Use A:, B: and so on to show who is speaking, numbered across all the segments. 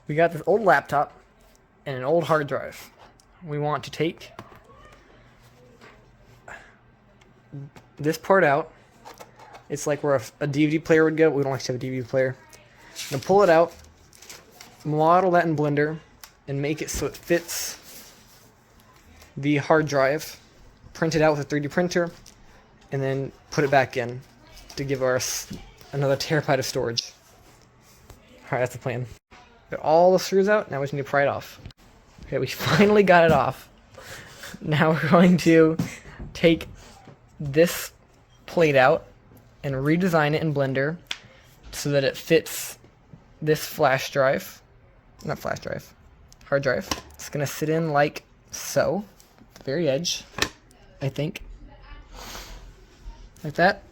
A: We got this old laptop and an old hard drive. We want to take this part out. It's like where a DVD player would go. We don't actually have a DVD player. I'm gonna pull it out, model that in Blender, and make it so it fits the hard drive. Print it out with a 3D printer, and then put it back in to give us another terabyte of storage. Alright, that's the plan. Got all the screws out, now we just need to pry it off. Okay, we finally got it off. Now we're going to take this plate out and redesign it in Blender so that it fits this flash drive. Not flash drive, hard drive. It's gonna sit in like so, at the very edge, I think. Like that.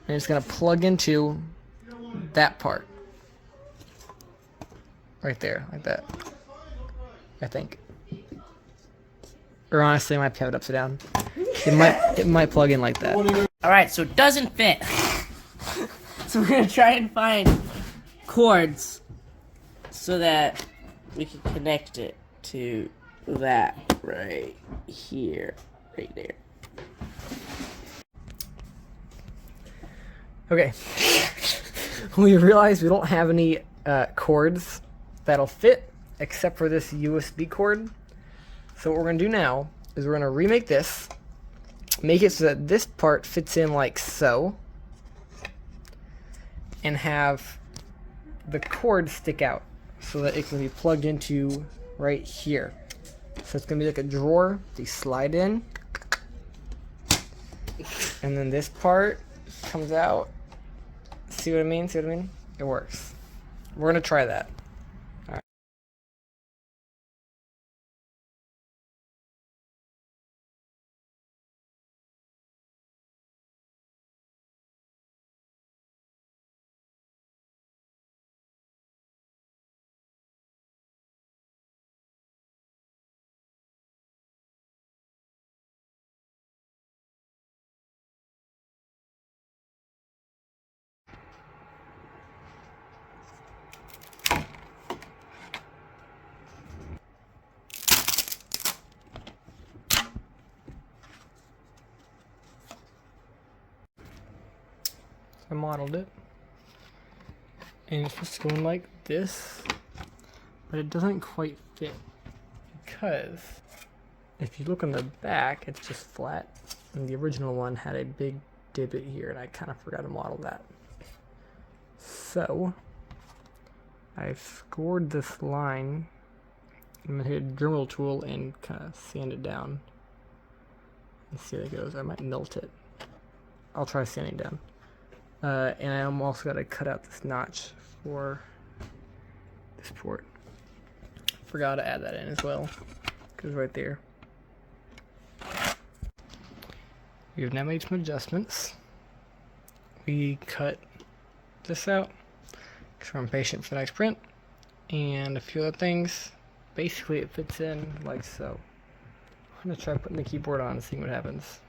A: And it's gonna plug into that part. Right there, like that. I think. Or honestly, I might have it upside down. It might plug in like that.
B: Alright, so it doesn't fit. So we're gonna try and find cords so that we can connect it to that right here. Right there.
A: Okay. We realized we don't have any cords that'll fit except for this USB cord. So what we're gonna do now is we're gonna remake this, make it so that this part fits in like so, and have the cord stick out so that it can be plugged into right here. So it's gonna be like a drawer that you slide in, and then this part comes out. See what I mean? See what I mean? It works. We're gonna try that. Alright. I modeled it, and it's supposed to go in like this, but it doesn't quite fit because if you look on the back, it's just flat, and the original one had a big divot here, and I kind of forgot to model that. So I scored this line. I'm gonna hit a Dremel tool and kind of sand it down and see how it goes. I might melt it. I'll try sanding down. And I'm also got to cut out this notch for this port. Forgot to add that in as well, because right there. We have now made some adjustments. We cut this out because we're impatient for the next print, and a few other things. Basically, it fits in like so. I'm gonna try putting the keyboard on and seeing what happens.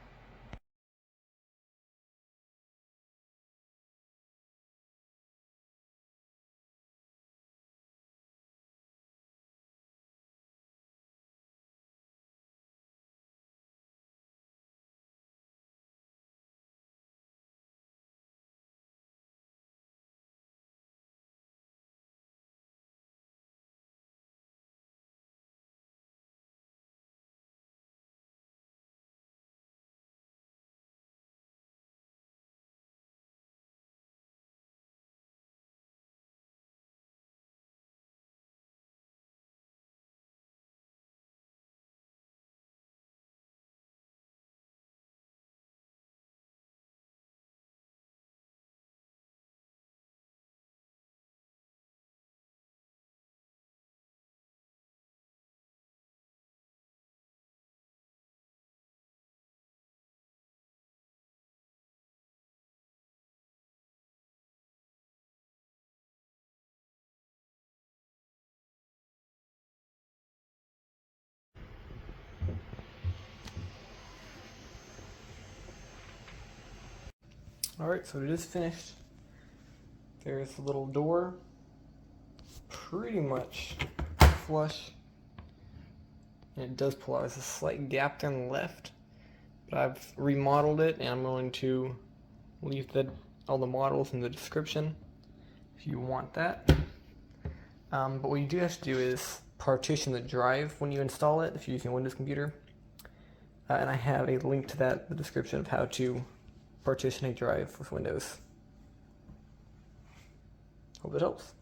A: Alright, so it is finished. There's a little door pretty much flush. And it does pull out. There's a slight gap there on the left, but I've remodeled it, and I'm going to leave all the models in the description if you want that. But what you do have to do is partition the drive when you install it if you're using a Windows computer. And I have a link to that in the description of how to partition a drive with Windows. Hope it helps.